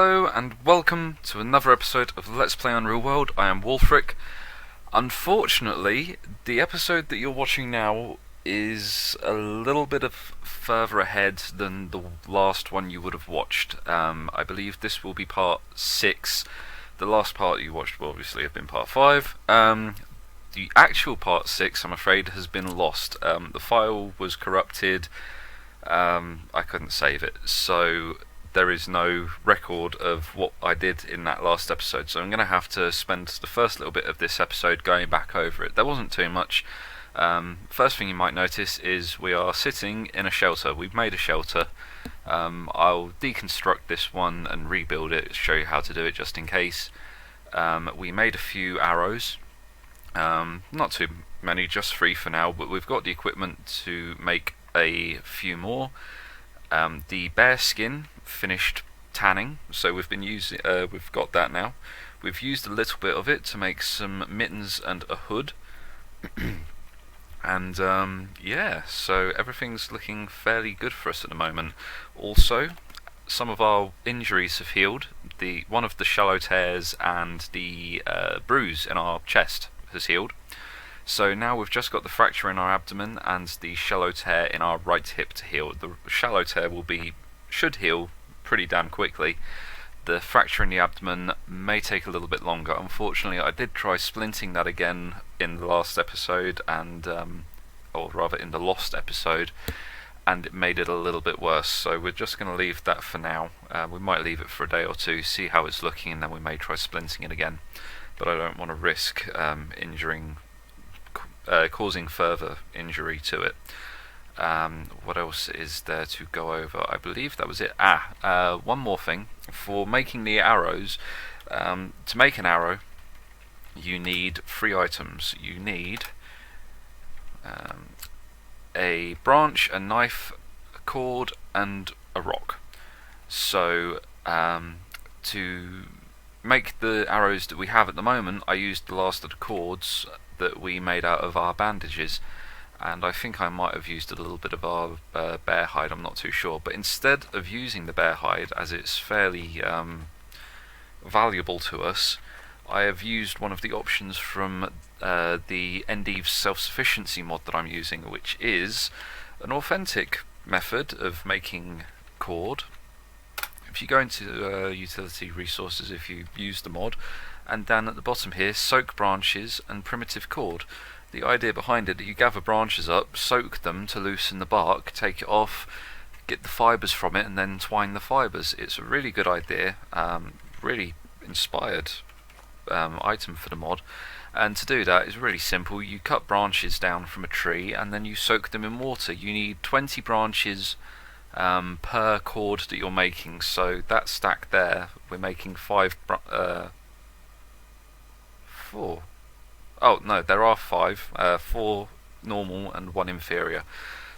Hello and welcome to another episode of Let's Play Unreal World. I am Wolfric. Unfortunately, the episode that you're watching now is a little bit of further ahead than the last one you would have watched. I believe this will be part 6. The last part you watched will obviously have been part 5. The actual part 6, I'm afraid, has been lost. The file was corrupted. I couldn't save it, so there is no record of what I did in that last episode, so I'm going to have to spend the first little bit of this episode going back over it. There wasn't too much. First thing you might notice is we are sitting in a shelter. We've made a shelter. I'll deconstruct this one and rebuild it, show you how to do it just in case. We made a few arrows. Not too many, just 3 for now, but we've got the equipment to make a few more. The bear skin finished tanning, so we've got that now. We've used a little bit of it to make some mittens and a hood. And yeah, so everything's looking fairly good for us at the moment. Also, some of our injuries have healed. One of the shallow tears and the bruise in our chest has healed. So now we've just got the fracture in our abdomen and the shallow tear in our right hip to heal. The shallow tear should heal pretty damn quickly. The fracture in the abdomen may take a little bit longer. Unfortunately, I did try splinting that again in the last episode, or rather in the lost episode, and it made it a little bit worse. So we're just going to leave that for now. We might leave it for a day or two, see how it's looking, and then we may try splinting it again. But I don't want to risk causing further injury to it. What else is there to go over? I believe that was it. One more thing. For making the arrows, to make an arrow, you need 3 items. You need a branch, a knife, a cord, and a rock. So, to make the arrows that we have at the moment, I used the last of the cords that we made out of our bandages, and I think I might have used a little bit of our bear hide, I'm not too sure, but instead of using the bear hide, as it's fairly valuable to us, I have used one of the options from the Endive self-sufficiency mod that I'm using, which is an authentic method of making cord. If you go into utility resources, if you use the mod, and down at the bottom here, soak branches and primitive cord. The idea behind it, that you gather branches up, soak them to loosen the bark, take it off, get the fibres from it, and then twine the fibres. It's a really good idea, really inspired item for the mod. And to do that is really simple. You cut branches down from a tree and then you soak them in water. You need 20 branches per cord that you're making, so that stack there, we're making 4. Oh no, there are 5, 4 normal and 1 inferior.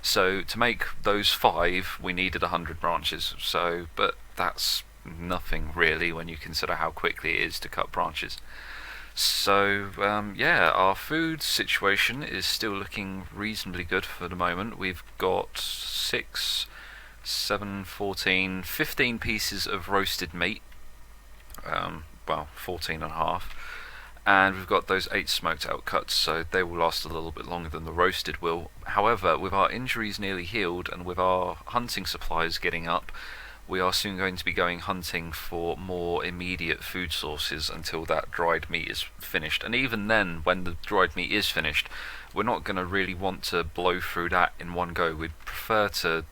So to make those 5, we needed 100 branches. So, but that's nothing really when you consider how quickly it is to cut branches. So yeah, our food situation is still looking reasonably good for the moment. We've got 6, 7, 14, 15 pieces of roasted meat. Well, 14 and a half. And we've got those 8 smoked out cuts, so they will last a little bit longer than the roasted will. However, with our injuries nearly healed and with our hunting supplies getting up, we are soon going to be going hunting for more immediate food sources until that dried meat is finished. And even then, when the dried meat is finished, we're not going to really want to blow through that in one go. We'd prefer to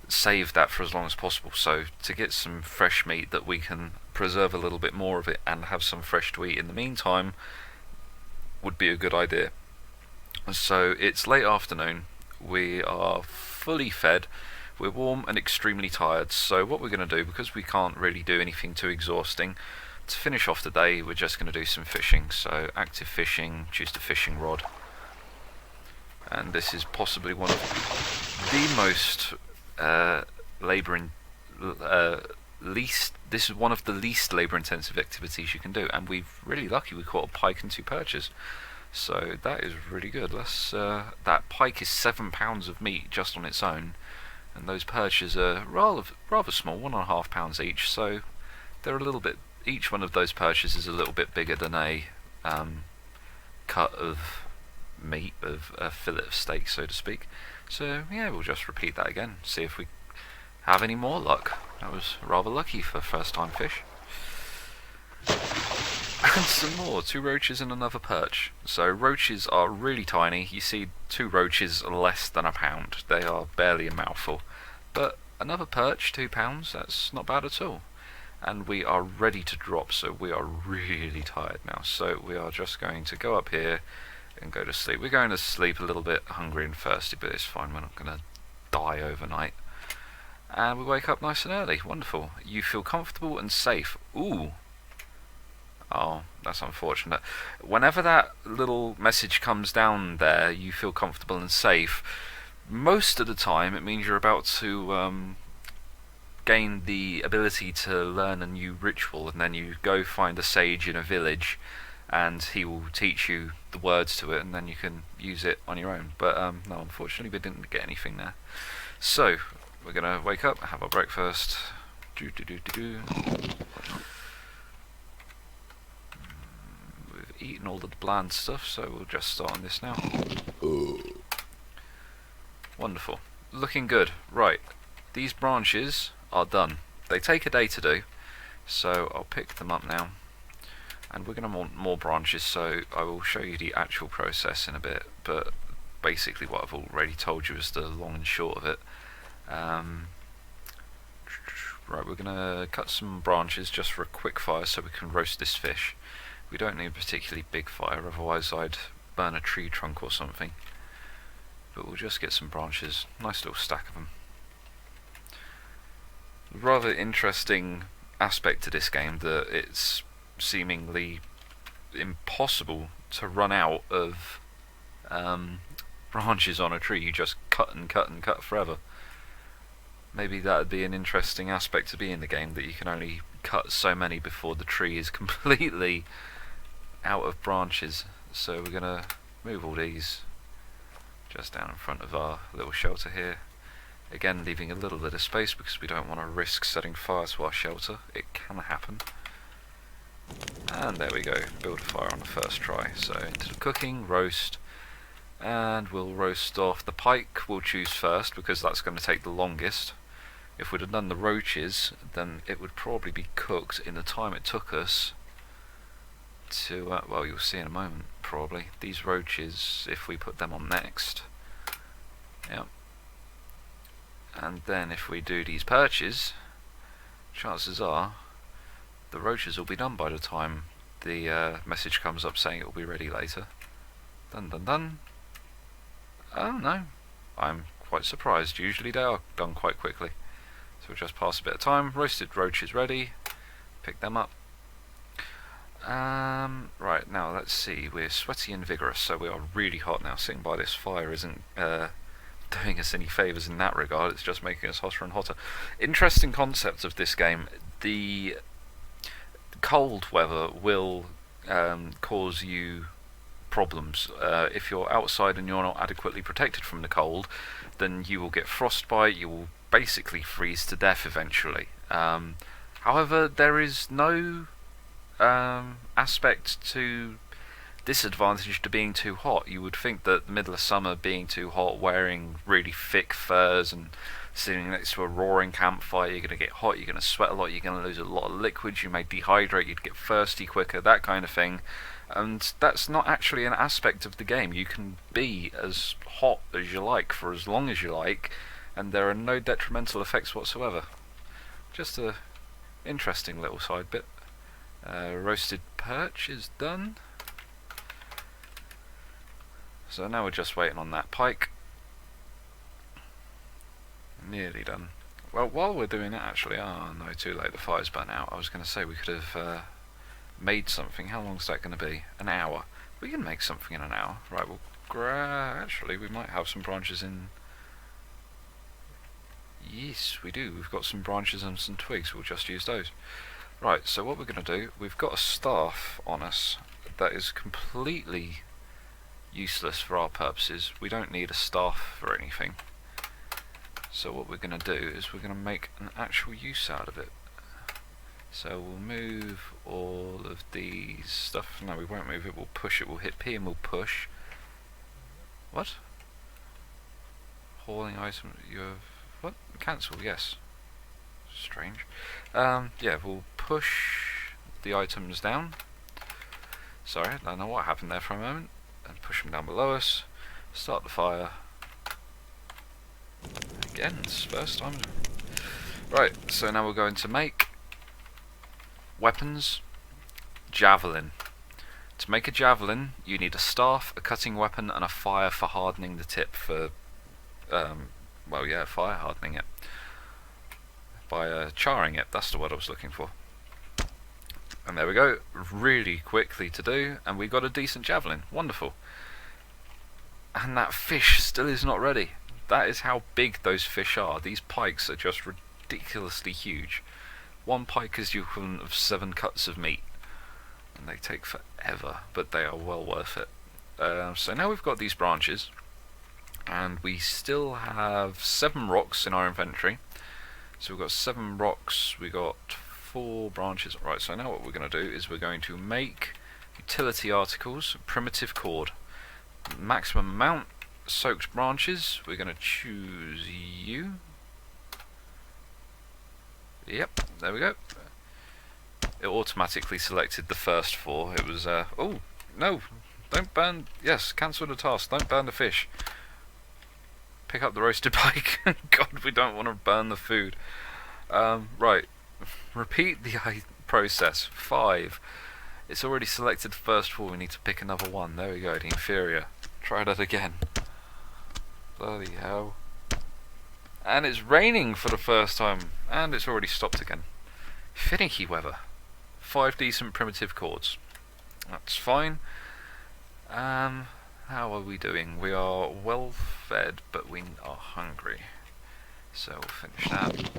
save that for as long as possible, so to get some fresh meat that we can preserve a little bit more of it and have some fresh to eat in the meantime would be a good idea. So it's late afternoon, we are fully fed, we're warm and extremely tired, so what we're going to do, because we can't really do anything too exhausting, to finish off the day we're just going to do some fishing. So active fishing, choose the fishing rod, and this is possibly one of the most this is one of the least labour intensive activities you can do, and we're really lucky we caught a pike and 2 perches, so that is really good. That pike is 7 pounds of meat just on its own, and those perches are rather small, 1.5 pounds each, so they're a little bit. Each one of those perches is a little bit bigger than a cut of meat, of a fillet of steak, so to speak. So yeah, we'll just repeat that again. See if we have any more luck. That was rather lucky for first-time fish. And some more, 2 roaches and another perch. So roaches are really tiny. You see 2 roaches less than a pound. They are barely a mouthful. But another perch, 2 pounds, that's not bad at all. And we are ready to drop, so we are really tired now. So we are just going to go up here and go to sleep. We're going to sleep a little bit hungry and thirsty, but it's fine. We're not going to die overnight. And we wake up nice and early. Wonderful. You feel comfortable and safe. Ooh. Oh, that's unfortunate. Whenever that little message comes down there, you feel comfortable and safe, most of the time it means you're about to gain the ability to learn a new ritual, and then you go find a sage in a village and he will teach you the words to it, and then you can use it on your own. But no, unfortunately we didn't get anything there. So we're gonna wake up, have our breakfast. Eaten all the bland stuff, so we'll just start on this now. Wonderful. Looking good. Right, these branches are done. They take a day to do, so I'll pick them up now. And we're going to want more branches, so I will show you the actual process in a bit, but basically what I've already told you is the long and short of it. Right, we're going to cut some branches just for a quick fire so we can roast this fish. We don't need a particularly big fire, otherwise I'd burn a tree trunk or something. But we'll just get some branches, nice little stack of them. Rather interesting aspect to this game that it's seemingly impossible to run out of branches on a tree. You just cut and cut and cut forever. Maybe that would be an interesting aspect to be in the game, that you can only cut so many before the tree is completely out of branches. So we're going to move all these just down in front of our little shelter here. Again, leaving a little bit of space because we don't want to risk setting fire to our shelter. It can happen. And there we go, build a fire on the first try. So into the cooking, roast, and we'll roast off the pike. We'll choose first because that's going to take the longest. If we'd have done the roaches, then it would probably be cooked in the time it took us to, well, you'll see in a moment, probably. These roaches, if we put them on next, yep. And then if we do these perches, chances are the roaches will be done by the time the message comes up saying it will be ready later. Dun dun dun. Oh no, I'm quite surprised. Usually they are done quite quickly. So we'll just pass a bit of time. Roasted roaches ready. Pick them up. Right, now let's see. We're sweaty and vigorous, so we are really hot now. Sitting by this fire isn't doing us any favours in that regard. It's just making us hotter and hotter. Interesting concept of this game. The cold weather will cause you problems. If you're outside and you're not adequately protected from the cold, then you will get frostbite. You will basically freeze to death eventually. However, there is no aspect to disadvantage to being too hot. You would think that the middle of summer being too hot, wearing really thick furs and sitting next to a roaring campfire, you're going to get hot, you're going to sweat a lot, you're going to lose a lot of liquids, you may dehydrate, you'd get thirsty quicker, that kind of thing. And that's not actually an aspect of the game. You can be as hot as you like for as long as you like, and there are no detrimental effects whatsoever. Just a interesting little side bit. Roasted perch is done. So now we're just waiting on that pike. Nearly done. Well, while we're doing it actually, oh no, too late, the fire's burnt out. I was going to say we could have made something. How long's that going to be? An hour. We can make something in an hour. Right, we'll actually, we might have some branches in. Yes, we do. We've got some branches and some twigs. We'll just use those. Right, so what we're going to do, we've got a staff on us that is completely useless for our purposes. We don't need a staff for anything. So what we're going to do is we're going to make an actual use out of it. So we'll move all of these stuff. No, we won't move it. We'll push it. We'll hit P and we'll push. What? Hauling item. You have what? Cancel. Yes. Strange. Yeah, we'll push the items down. Sorry, I don't know what happened there for a moment. And push them down below us. Start the fire. Again, it's first time. Right, so now we're going to make weapons. Javelin. To make a javelin, you need a staff, a cutting weapon, and a fire for hardening the tip for, well, yeah, fire hardening it. By charring it, that's the word I was looking for. And there we go, really quickly to do, and we got a decent javelin. Wonderful. And that fish still is not ready. That is how big those fish are. These pikes are just ridiculously huge. One pike is the equivalent of 7 cuts of meat. And they take forever, but they are well worth it. So now we've got these branches, and we still have 7 rocks in our inventory. So we've got 7 rocks, we got 4 branches. Right, so now what we're going to do is we're going to make utility articles, primitive cord. Maximum amount, soaked branches, we're going to choose you. Yep, there we go. It automatically selected the first 4. It was, oh, no, don't burn, yes, cancel the task, don't burn the fish. Pick up the roasted pike. God, we don't want to burn the food. Right, repeat the process. 5. It's already selected the first 4, we need to pick another one. There we go, the inferior. Try that again. Bloody hell. And it's raining for the first time, and it's already stopped again. Finicky weather. 5 decent primitive chords. That's fine. How are we doing? We are well fed, but we are hungry. So we'll finish that.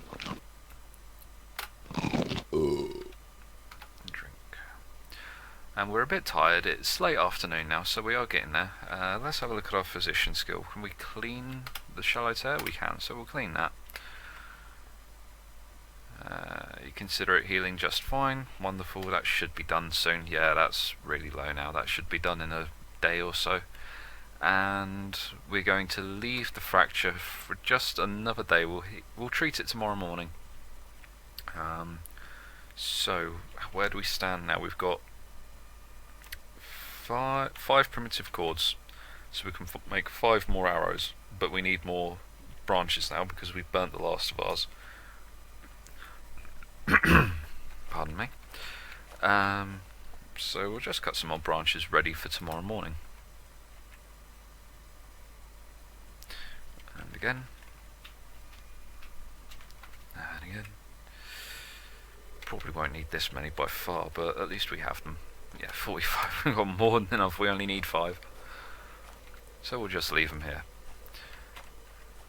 Drink. And we're a bit tired. It's late afternoon now, so we are getting there. Let's have a look at our physician skill. Can we clean the shallow tear? We can, so we'll clean that. You consider it healing just fine. Wonderful, that should be done soon. Yeah, that's really low now. That should be done in a day or so. And we're going to leave the fracture for just another day. We'll treat it tomorrow morning. So, where do we stand now? We've got 5 primitive chords. So we can make 5 more arrows. But we need more branches now because we've burnt the last of ours. Pardon me. So we'll just cut some more branches ready for tomorrow morning. And again. And again. Probably won't need this many by far, but at least we have them. Yeah, 45. We've got more than enough. We only need 5. So we'll just leave them here.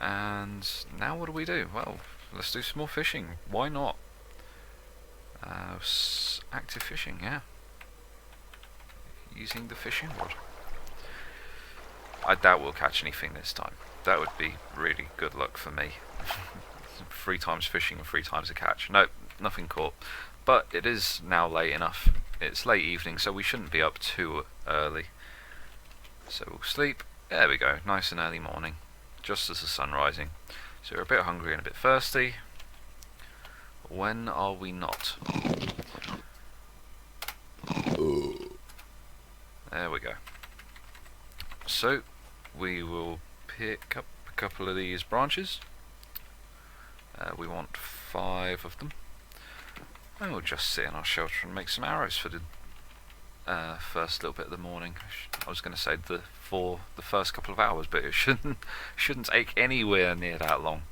And now what do we do? Well, let's do some more fishing. Why not? Active fishing, yeah. Using the fishing rod. I doubt we'll catch anything this time. That would be really good luck for me. 3 times fishing and 3 times a catch. Nope, nothing caught. But it is now late enough. It's late evening, so we shouldn't be up too early. So we'll sleep. There we go, nice and early morning. Just as the sun rising. So we're a bit hungry and a bit thirsty. When are we not? There we go. So, we will pick up a couple of these branches. We want 5 of them. And we'll just sit in our shelter and make some arrows for the first little bit of the morning. I was going to say for the first couple of hours, but it shouldn't take anywhere near that long.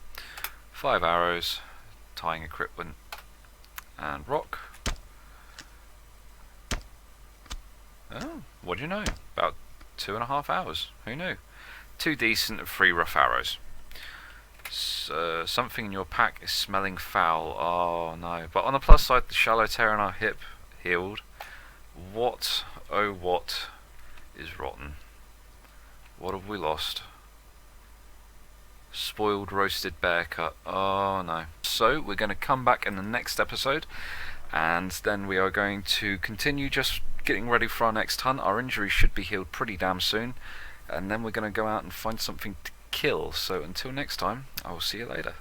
5 arrows, tying equipment, and rock. Oh, what do you know? About 2.5 hours. Who knew? 2 decent and 3 rough arrows. Something in your pack is smelling foul. Oh no. But on the plus side, the shallow tear in our hip healed. What, oh what, is rotten? What have we lost? Spoiled roasted bear cut. Oh no. So we're going to come back in the next episode and then we are going to continue just getting ready for our next hunt. Our injury should be healed pretty damn soon, and then we're going to go out and find something to kill. So until next time, I will see you later.